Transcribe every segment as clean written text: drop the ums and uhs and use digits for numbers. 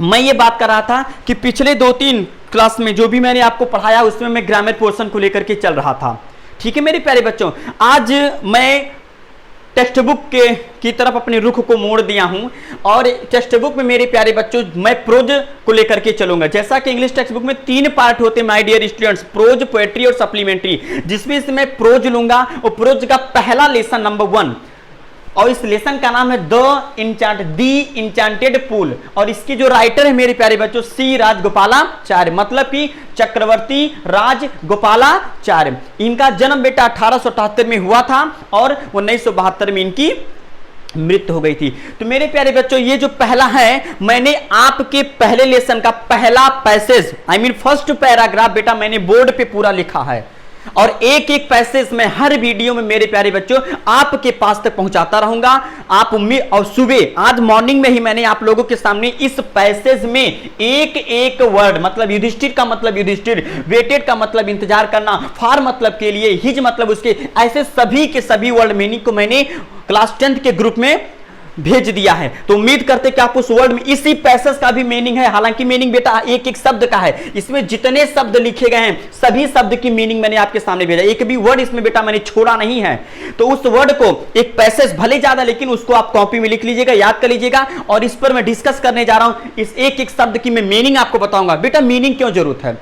मैं ये बात कर रहा था कि पिछले 2-3 क्लास में जो भी मैंने आपको पढ़ाया उसमें मैं ग्रामर पोर्शन को लेकर के चल रहा था। ठीक है मेरे प्यारे बच्चों, आज मैं टेक्स्ट बुक की तरफ अपने रुख को मोड़ दिया हूं और टेक्स्ट बुक में मेरे प्यारे बच्चों मैं प्रोज को लेकर के चलूंगा। जैसा कि इंग्लिश टेक्स्ट बुक में 3 पार्ट होते हैं my dear students, prose, poetry और सप्लीमेंट्री, जिसमें से मैं प्रोज लूंगा और प्रोज का पहला लेसन नंबर 1 और इस लेसन का नाम है दी इंचांटेड पूल और इसकी जो राइटर है मेरे प्यारे बच्चों सी राजगोपालाचार्य, मतलब कि चक्रवर्ती राजगोपालाचार्य। इनका जन्म बेटा 1878 में हुआ था और 1972 में इनकी मृत्यु हो गई थी। तो मेरे प्यारे बच्चों ये जो पहला है, मैंने आपके पहले लेसन का पहला पैसेज फर्स्ट पैराग्राफ बेटा मैंने बोर्ड पे पूरा लिखा है और एक एक पैसेज में हर वीडियो में मेरे प्यारे बच्चों आपके पास तक पहुंचाता रहूंगा। आप उम्मीद और सुबह आज मॉर्निंग में ही मैंने आप लोगों के सामने इस पैसेज में एक एक वर्ड, मतलब युधिष्ठिर का मतलब युधिष्ठिर, वेटेड का मतलब इंतजार करना, फार मतलब के लिए, हिज मतलब उसके, ऐसे सभी के सभी वर्ड मीनिंग को मैंने क्लास 10th के ग्रुप में भेज दिया है। तो उम्मीद करते कि आप उस वर्ड में इसी पैसेज का भी मीनिंग है, हालांकि मीनिंग बेटा एक एक शब्द का है, इसमें जितने शब्द लिखे गए हैं सभी शब्द की मीनिंग मैंने आपके सामने भेजा, एक भी वर्ड इसमें बेटा मैंने छोड़ा नहीं है। तो उस वर्ड को एक पैसेज भले ज्यादा लेकिन उसको आप कॉपी में लिख लीजिएगा, याद कर लीजिएगा और इस पर मैं डिस्कस करने जा रहा हूं। इस एक एक शब्द की मैं मीनिंग आपको बताऊंगा। बेटा मीनिंग क्यों जरूरत है,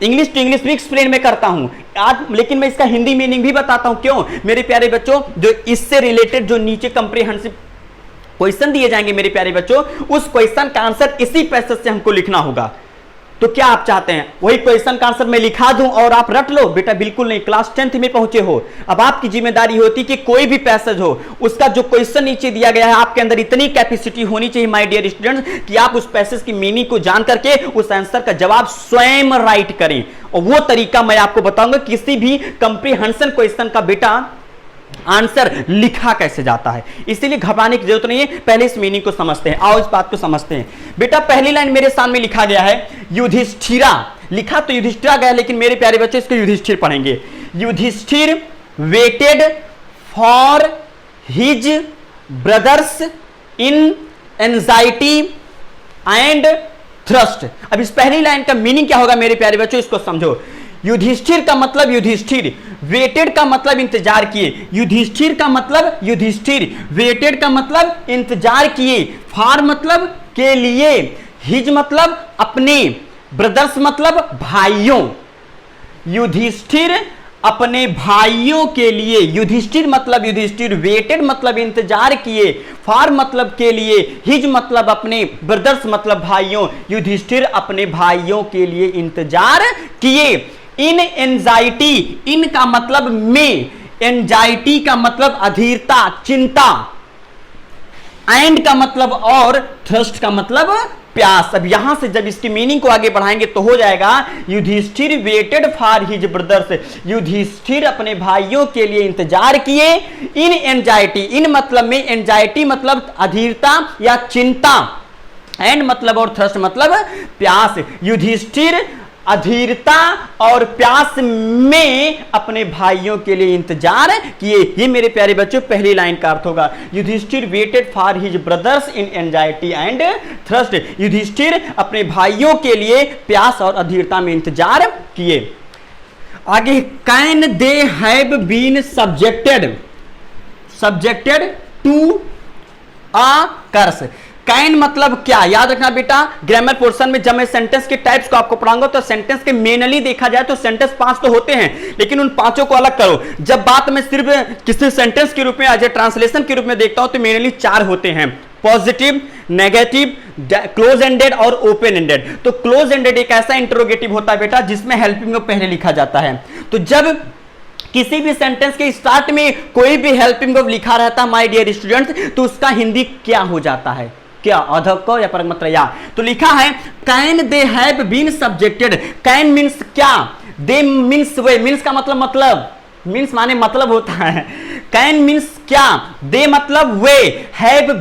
इंग्लिश टू इंग्लिश भी एक्सप्लेन में करता हूं आज, लेकिन मैं इसका हिंदी मीनिंग भी बताता हूं। क्यों मेरे प्यारे बच्चों, जो इससे रिलेटेड जो नीचे कंप्रीहेंसिव क्वेश्चन दिए जाएंगे मेरे प्यारे बच्चों, उस क्वेश्चन का आंसर इसी पैसेज से हमको लिखना होगा। तो क्या आप चाहते हैं वही क्वेश्चन का आंसर मैं लिखा दूं और आप रट लो? बेटा बिल्कुल नहीं, क्लास 10th में पहुंचे हो, अब आपकी जिम्मेदारी होती कि कोई भी पैसेज हो उसका जो क्वेश्चन नीचे दिया गया है आपके अंदर इतनी कैपेसिटी होनी चाहिए माय डियर स्टूडेंट्स कि आप उस पैसेज की मीनिंग को जान करके उस आंसर का जवाब स्वयं राइट करें। और वो तरीका मैं आपको बताऊंगा किसी भी कंप्रीहेंशन क्वेश्चन का बेटा आंसर लिखा कैसे जाता है, इसीलिए घबराने की जरूरत नहीं है। पहले इस मीनिंग को समझते हैं, आओ इस बात को समझते हैं। बेटा पहली लाइन मेरे सामने लिखा गया है युधिष्ठिरा, लिखा तो युधिष्ठिरा गया लेकिन मेरे प्यारे बच्चे इसको युधिष्ठिर पढ़ेंगे। Yudhishthir waited for his brothers in anxiety and thirst. अब इस पहली लाइन का मीनिंग क्या होगा मेरे प्यारे बच्चों, इसको समझो। युधिष्ठिर का मतलब युधिष्ठिर, वेटेड का मतलब इंतजार किए, युधिष्ठिर का मतलब युधिष्ठिर, वेटेड का मतलब इंतजार किए, फार मतलब के लिए, हिज मतलब अपने, ब्रदर्स मतलब भाइयों, युधिष्ठिर अपने भाइयों के लिए, युधिष्ठिर मतलब युधिष्ठिर, वेटेड मतलब इंतजार किए, फार मतलब के लिए, हिज मतलब अपने, ब्रदर्स मतलब भाइयों, युधिष्ठिर अपने भाइयों के लिए इंतजार किए। इन एंजाइटी, इन का मतलब में, एंजाइटी का मतलब अधीरता, चिंता, एंड का मतलब और, थ्रस्ट का मतलब प्यास। अब यहां से जब इसकी मीनिंग को आगे बढ़ाएंगे तो हो जाएगा Yudhishthir waited for his brothers, Yudhishthir अपने भाइयों के लिए इंतजार किए। इन एंजाइटी, इन मतलब में, एंजाइटी मतलब अधीरता या चिंता, एंड मतलब और थ्रस्ट मतलब प्यास। युधिष्ठिर अधीरता और प्यास में अपने भाइयों के लिए इंतजार किए। ये मेरे प्यारे बच्चों पहली लाइन का अर्थ होगा। Yudhishthir waited for his brothers in anxiety and thirst, Yudhishthir अपने भाइयों के लिए प्यास और अधीरता में इंतजार किए। आगे, can they have been subjected to a curse. Can मतलब क्या, याद रखना बेटा, ग्रामर पोर्शन में जब मैं सेंटेंस के टाइप्स को आपको पढ़ाऊंगा तो सेंटेंस के मेनली देखा जाए तो सेंटेंस 5 तो होते हैं, लेकिन उन 5 को अलग करो। जब बात मैं सिर्फ किसी सेंटेंस के रूप में एज ए ट्रांसलेशन के रूप में देखता हूं तो मेनली 4 होते हैं, पॉजिटिव, नेगेटिव, क्लोज एंडेड और ओपन एंडेड। तो क्लोज एंडेड एक ऐसा इंटरोगेटिव होता है बेटा जिसमें हेल्पिंग वर्ब पहले लिखा जाता है। तो जब किसी भी सेंटेंस के स्टार्ट में कोई भी हेल्पिंग वर्ब लिखा रहता है माय डियर स्टूडेंट्स, तो उसका हिंदी क्या हो जाता है, क्या, अधक या परमत्र या। तो लिखा है can they have been subjected. Can means क्या, दे मीन्स वे, मीन्स का मतलब मीन्स माने मतलब होता है। कैन मीन्स क्या, दे मतलब वे, हैव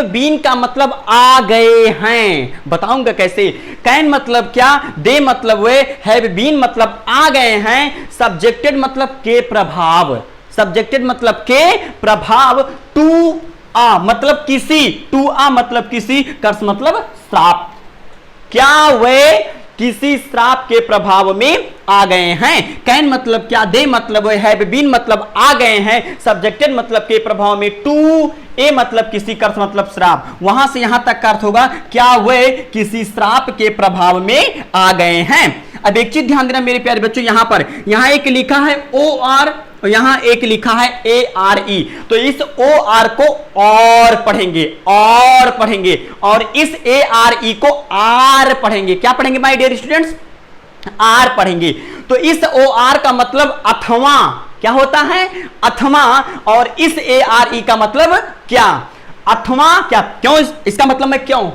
बीन का मतलब आ गए हैं, बताऊंगा कैसे। कैन मतलब क्या, दे मतलब वे, हैव बीन मतलब आ गए हैं, सब्जेक्टेड मतलब के प्रभाव, सब्जेक्टेड मतलब के प्रभाव, टू आ मतलब किसी, टू आ मतलब किसी, कर्स मतलब श्राप, क्या वे किसी श्राप के प्रभाव में आ गए हैं। कैन मतलब क्या, दे मतलब हैव बीन मतलब आ गए हैं, सब्जेक्टेड मतलब के प्रभाव में, टू ए मतलब किसी का अर्थ मतलब श्राप, वहां से यहां तक का अर्थ होगा क्या वे किसी श्राप के प्रभाव में आ गए हैं। अब एक चीज ध्यान देना मेरे प्यारे बच्चों, यहां पर यहां एक लिखा है ओ आर और यहां एक लिखा है ए आर ई, तो इस ओ आर को और पढ़ेंगे और इस ए आर ई को आर पढ़ेंगे। क्या पढ़ेंगे माय डियर स्टूडेंट्स, आर पढ़ेंगे। तो इस ओ आर का मतलब अथवा क्या होता है, अथवा, और इस ए आर ई का मतलब क्या, अथवा क्या, क्यों इसका मतलब मैं क्यों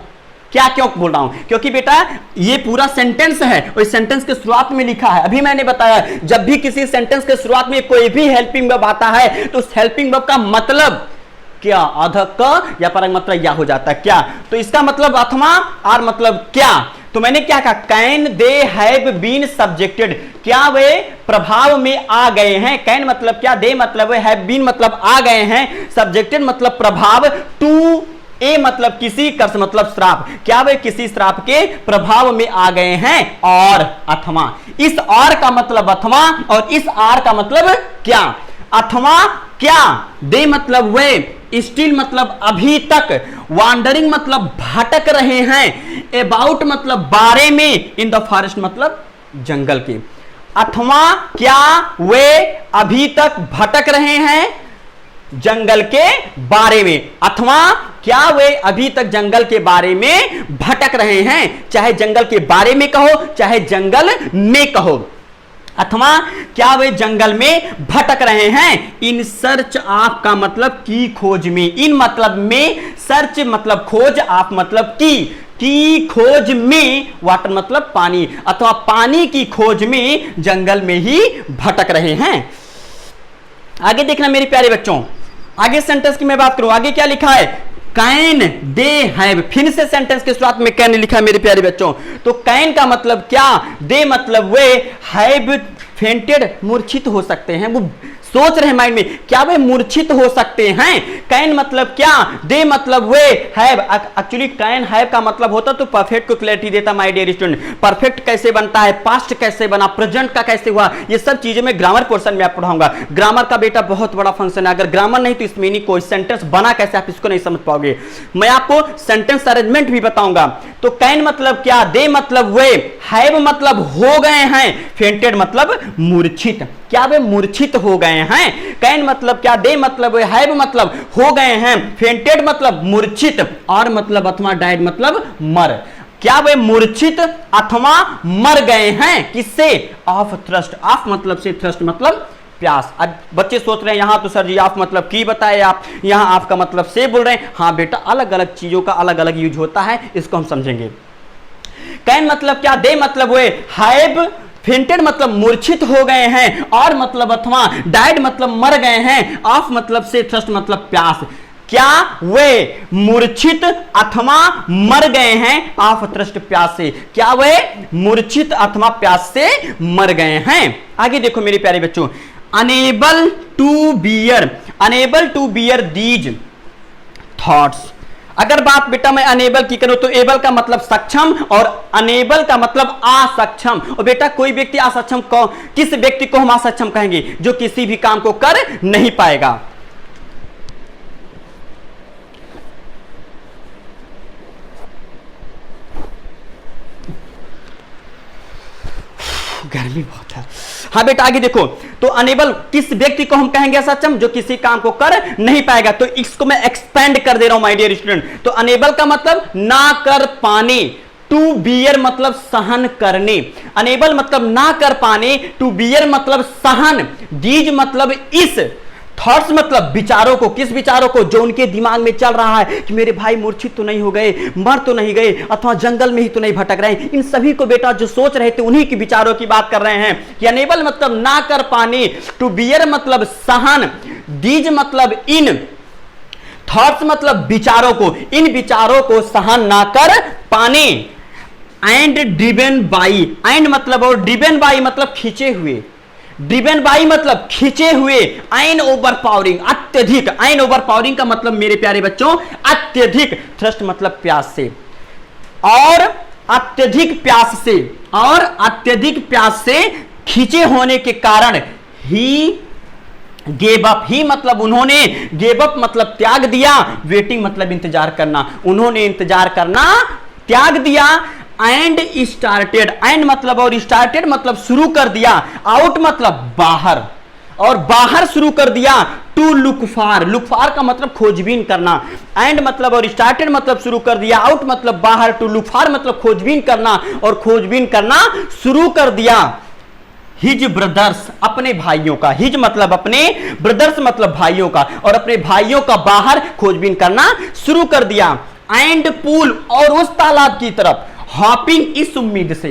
बोल रहा हूं, क्योंकि बेटा ये पूरा सेंटेंस है और इस सेंटेंस के शुरुआत में लिखा है। अभी मैंने बताया जब भी किसी सेंटेंस के शुरुआत में कोई भी हेल्पिंग वर्ब आता है तो उस हेल्पिंग वर्ब का मतलब क्या, आधक क या परक मतलब या हो जाता है क्या, तो इसका मतलब अथवा, आर मतलब क्या। तो मैंने क्या कहा, can they have been subjected, क्या वे प्रभाव में आ गए हैं। कैन मतलब क्या, दे मतलब हैव बीन मतलब आ गए हैं, सब्जेक्टेड मतलब प्रभाव, टू ए मतलब किसी, कर्स मतलब श्राप, क्या वे किसी श्राप के प्रभाव में आ गए हैं, और अथवा। इस और का मतलब अथवा और इस आर का मतलब क्या, अथवा क्या, दे मतलब वे, स्टिल मतलब अभी तक, वांडरिंग मतलब भटक रहे हैं, अबाउट मतलब बारे में, इन द फॉरेस्ट मतलब जंगल के। अथवा क्या वे अभी तक भटक रहे हैं जंगल के बारे में, अथवा क्या वे अभी तक जंगल के बारे में भटक रहे हैं, चाहे जंगल के बारे में कहो चाहे जंगल में कहो, अथवा क्या वे जंगल में भटक रहे हैं। इन सर्च ऑफ का मतलब की खोज में, इन मतलब में, सर्च मतलब खोज, ऑफ मतलब की खोज में, वाटर मतलब पानी, अथवा पानी की खोज में जंगल में ही भटक रहे हैं। आगे देखना मेरे प्यारे बच्चों, आगे सेंटेंस की मैं बात करूं, आगे क्या लिखा है, कैन दे हैव, फिर से सेंटेंस के शुरुआत में कैन लिखा है मेरे प्यारे बच्चों। तो कैन का मतलब क्या, दे मतलब वे, हैव फेंटेड मूर्छित हो सकते हैं, वो सोच रहे माइंड में क्या वे मूर्छित हो सकते हैं। कैन मतलब क्या, दे मतलब वे, हैव, एक्चुअली कैन हैव का मतलब होता तो परफेक्ट को क्लैरिटी देता माय डियर स्टूडेंट। परफेक्ट कैसे बनता है, पास्ट कैसे बना, प्रेजेंट का कैसे हुआ, ये सब चीजें मैं ग्रामर पोर्शन में आप पढ़ाऊंगा। ग्रामर का बेटा बहुत बड़ा फंक्शन है, अगर ग्रामर नहीं तो इसमें नहीं कोई सेंटेंस बना कैसे आप इसको नहीं समझ पाओगे। मैं आपको सेंटेंस अरेंजमेंट भी बताऊंगा। तो कैन मतलब क्या, दे मतलब वे, हैव मतलब हो गए हैं, फेंटेड मतलब मूर्छित, क्या वे मूर्छित हो गए हैं। कैन मतलब क्या, दे मतलब हैव मतलब हो गए हैं, फेंटेड मतलब मूर्छित, और मतलब अथवा डाइड मतलब मर, क्या वे मूर्छित अथवा मर गए हैं, किससे, ऑफ थ्रस्ट, ऑफ मतलब से, थ्रस्ट मतलब प्यास। अब बच्चे सोच रहे हैं यहां तो सर जी आप मतलब की बताए, आप यहां आपका मतलब से बोल रहे हैं। हाँ बेटा, अलग अलग चीजों का अलग अलग यूज होता है, इसको हम समझेंगे। कैन मतलब क्या, दे मतलब वे, हैव फेंटेड मतलब मूर्छित हो गए हैं, और मतलब अथवा, डाइड मतलब मर गए हैं, ऑफ मतलब से, थ्रस्ट मतलब प्यास, क्या वे मूर्छित अथवा मर गए हैं, ऑफ थ्रस्ट प्यास से, क्या वे मूर्छित अथवा प्यास से मर गए हैं। आगे देखो मेरे प्यारे बच्चों, unable to bear these thoughts. अगर बात बेटा मैं अनेबल की करूं तो एबल का मतलब सक्षम और अनेबल का मतलब असक्षम। और बेटा कोई व्यक्ति असक्षम को, किस व्यक्ति को हम असक्षम कहेंगे, जो किसी भी काम को कर नहीं पाएगा। गर्मी बहुत है। हाँ बेटा आगे देखो, तो अनेबल किस व्यक्ति को हम कहेंगे असक्षम, जो किसी काम को कर नहीं पाएगा। तो इसको मैं एक्सपेंड कर दे रहा हूं माय डियर स्टूडेंट। तो अनेबल का मतलब ना कर पाने, टू बियर मतलब सहन करने, अनेबल मतलब ना कर पाने, टू बियर मतलब सहन, दीज मतलब इस, थॉट्स मतलब विचारों को, किस विचारों को, जो उनके दिमाग में चल रहा है कि मेरे भाई मूर्छित तो नहीं हो गए, मर तो नहीं गए, अथवा जंगल में ही तो नहीं भटक रहे, इन सभी को बेटा जो सोच रहे थे उन्हीं की विचारों की बात कर रहे हैं। कि अनेबल मतलब ना कर पाने, टू बियर मतलब सहन, दीज मतलब इन, थॉट्स मतलब विचारों को, इन विचारों को सहन ना कर पाने, एंड ड्रिवन बाई, एंड मतलब और ड्रिवन बाई मतलब खींचे हुए, ड्रिवन बाई मतलब खींचे हुए, एन ओवर पावरिंग अत्यधिक, एन ओवर पावरिंग का मतलब मेरे प्यारे बच्चों अत्यधिक, थ्रस्ट मतलब प्यास से। और अत्यधिक प्यास से खींचे होने के कारण ही गेव अप, ही मतलब उन्होंने, गेव अप मतलब त्याग दिया, वेटिंग मतलब इंतजार करना, उन्होंने इंतजार करना त्याग दिया, एंड स्टार्टेड, एंड मतलब और स्टार्टेड मतलब शुरू कर दिया, आउट मतलब बाहर, और बाहर शुरू कर दिया, to look for, look for का मतलब खोजबीन करना, एंड मतलब और स्टार्टेड मतलब शुरू कर दिया, आउट मतलब बाहर, टू लुक फॉर मतलब खोजबीन करना, और खोजबीन करना शुरू कर दिया हिज ब्रदर्स, अपने भाइयों का, हिज मतलब अपने, ब्रदर्स मतलब भाइयों का, और अपने भाइयों का बाहर खोजबीन करना शुरू कर दिया, एंड पूल और उस तालाब की तरफ, हॉपिंग इस उम्मीद से,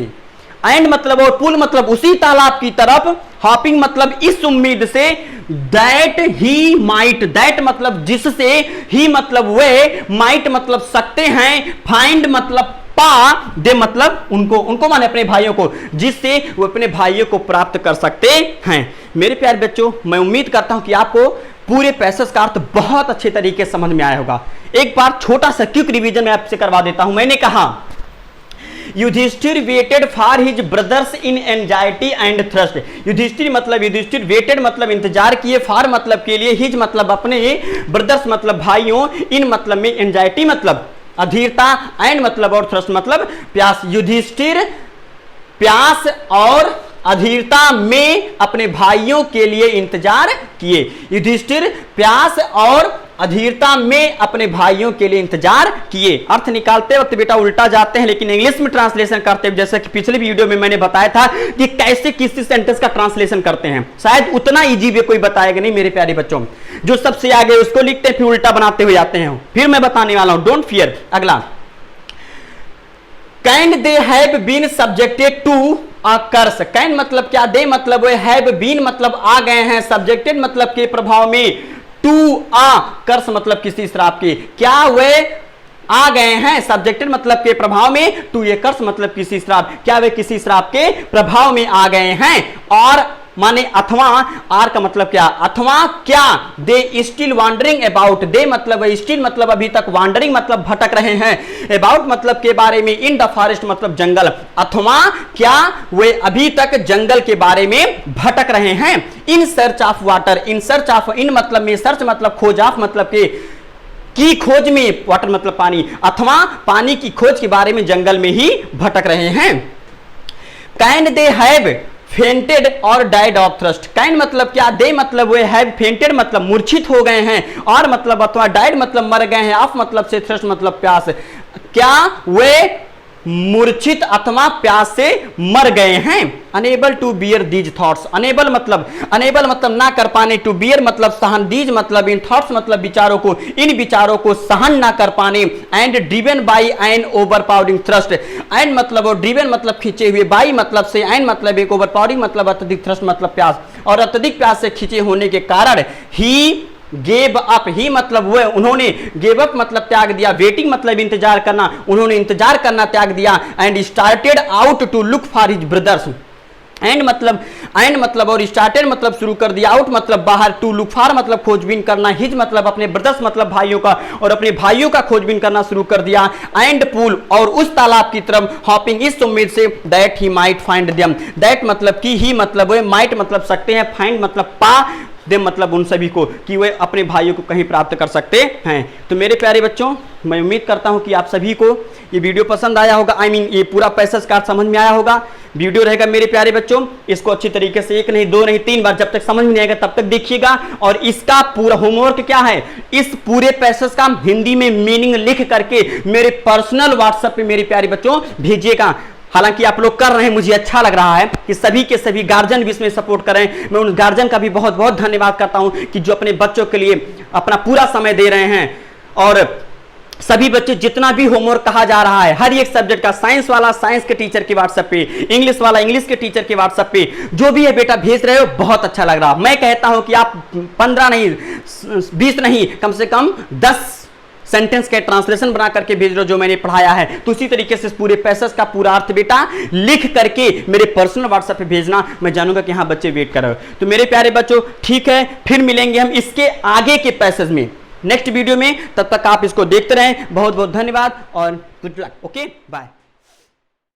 एंड मतलब और पूल मतलब उसी तालाब की तरफ, हॉपिंग मतलब इस उम्मीद से, दैट ही माइट, दैट मतलब जिससे, ही मतलब वे, माइट मतलब सकते हैं, फाइंड मतलब पा, दे मतलब उनको माने अपने भाइयों को, जिससे वो अपने भाइयों को प्राप्त कर सकते हैं। मेरे प्यारे बच्चों, मैं उम्मीद करता हूं कि आपको पूरे पैसेज का अर्थ बहुत अच्छे तरीके से समझ में आया होगा। एक बार छोटा सा क्विक रिवीजन मैं आपसे करवा देता हूं। मैंने कहा Yudhishthir waited for his brothers in anxiety and thirst, Yudhishthir मतलब, युधिष्ठिर वेटेड मतलब इंतजार किए, फॉर मतलब के लिए, हिज मतलब अपने, ब्रदर्स मतलब भाइयों, इन मतलब में, एंजाइटी मतलब अधीरता, एंड मतलब और थ्रस्ट मतलब प्यास, युधिष्ठिर प्यास और अधीरता में अपने भाइयों के लिए इंतजार किए, युधिष्ठिर प्यास और अधीरता में अपने भाइयों के लिए इंतजार किए। अर्थ निकालते वक्त बेटा उल्टा जाते हैं, लेकिन इंग्लिश में ट्रांसलेशन करते हैं, जैसा कि पिछले वीडियो में मैंने बताया था कि कैसे किसी सेंटेंस का ट्रांसलेशन करते हैं, शायद उतना इजी वे कोई बताएगा नहीं मेरे प्यारे बच्चों। जो सबसे आगे उसको लिखते हैं, फिर उल्टा बनाते हुए आते हैं। फिर मैं बताने वाला हूं, डोंट फियर। अगला, can they have been subjected to a curse, can मतलब क्या, दे मतलब वे, हैव बीन मतलब आ गए हैं, सब्जेक्टेड मतलब के प्रभाव में, टू आ कर्स मतलब किसी श्राप के, क्या वे आ गए हैं, सब्जेक्टेड मतलब के प्रभाव में, टू ए कर्स मतलब किसी श्राप, क्या वे किसी श्राप के प्रभाव में आ गए हैं, और माने अथवा, आर का मतलब क्या, अथवा क्या, दे स्टिल वॉन्डरिंग अबाउट, दे मतलब स्टिल मतलब अभी तक, वॉन्डरिंग मतलब भटक रहे हैं, अबाउट मतलब के बारे में, इन द फॉरेस्ट मतलब जंगल, अथवा क्या वे अभी तक जंगल के बारे में भटक रहे हैं, in search of water, in search of, in मतलब में, सर्च मतलब खोज, ऑफ मतलब के की खोज में, वाटर मतलब पानी, अथवा पानी की खोज के बारे में जंगल में ही भटक रहे हैं। कैन दे हैव फेंटेड और डाइड ऑफ थ्रस्ट, कैन मतलब क्या, दे मतलब वे, हैव फेंटेड मतलब मूर्छित हो गए हैं, और मतलब अथवा डाइड मतलब मर गए हैं, ऑफ मतलब से, थ्रस्ट मतलब प्यास, क्या वे मूर्छित अथवा प्यास से मर गए हैं। Unable to bear these thoughts, unable मतलब ना कर पाने, टू बियर मतलब सहन, दीज मतलब इन, थॉट्स मतलब विचारों को, इन विचारों को सहन ना कर पाने, and driven by an overpowering thirst, and मतलब और ड्रिवन मतलब खींचे हुए, बाई मतलब से, एंड मतलब एक, ओवरपावरिंग मतलब अत्यधिक, थ्रस्ट मतलब प्यास, और अत्यधिक प्यास से खींचे होने के कारण ही गेव अप, ही मतलब वो, उन्होंने, गेव अप मतलब त्याग दिया, वेटिंग मतलब इंतजार करना, उन्होंने इंतजार करना त्याग दिया, and started out to look for his brothers, and मतलब और स्टार्टेड मतलब शुरू कर दिया, आउट मतलब बाहर, टू लुक फॉर मतलब खोजबीन करना, हिज मतलब अपने, ब्रदर्स मतलब भाइयों का, और अपने भाइयों का खोजबीन करना शुरू कर दिया, एंड पूल और उस तालाब की तरफ, हॉपिंग इस उम्मीद से, that he might find them, that मतलब कि, ही मतलब वे, माइट मतलब सकते हैं, फाइंड मतलब पा, दे मतलब उन सभी को, कि वे अपने भाइयों को कहीं प्राप्त कर सकते हैं। तो मेरे प्यारे बच्चों, मैं उम्मीद करता हूं कि आप सभी को ये वीडियो पसंद आया होगा, ये पूरा पैसेज का समझ में आया होगा। वीडियो रहेगा मेरे प्यारे बच्चों, इसको अच्छी तरीके से 1 नहीं 2 नहीं 3 बार, जब तक समझ में नहीं आएगा तब तक देखिएगा। और इसका पूरा होमवर्क क्या है, इस पूरे पैसेज का हिंदी में मीनिंग लिख करके मेरे पर्सनल व्हाट्सएप पे मेरे प्यारे बच्चों भेजिएगा। हालांकि आप लोग कर रहे हैं, मुझे अच्छा लग रहा है कि सभी के सभी गार्जियन भी इसमें सपोर्ट कर रहे हैं। मैं उन गार्जियन का भी बहुत बहुत धन्यवाद करता हूं कि जो अपने बच्चों के लिए अपना पूरा समय दे रहे हैं। और सभी बच्चे जितना भी होमवर्क कहा जा रहा है, हर एक सब्जेक्ट का, साइंस वाला साइंस के टीचर के व्हाट्सएप पे, इंग्लिश वाला इंग्लिश के टीचर के व्हाट्सएप पे, जो भी है बेटा भेज रहे हो, बहुत अच्छा लग रहा। मैं कहता हूं कि आप 15 नहीं 20 नहीं, कम से कम 10 सेंटेंस के ट्रांसलेशन बना करके भेज रहे हो जो मैंने पढ़ाया है। तो उसी तरीके से पूरे पैसेज का पूरा अर्थ बेटा लिख करके मेरे पर्सनल व्हाट्सएप पे भेजना, मैं जानूंगा कि हाँ बच्चे वेट कर रहे हो। तो मेरे प्यारे बच्चों, ठीक है, फिर मिलेंगे हम इसके आगे के पैसेज में। नेक्स्ट वीडियो में। तब तक आप इसको देखते रहें। बहुत बहुत धन्यवाद और गुड लक। Okay bye.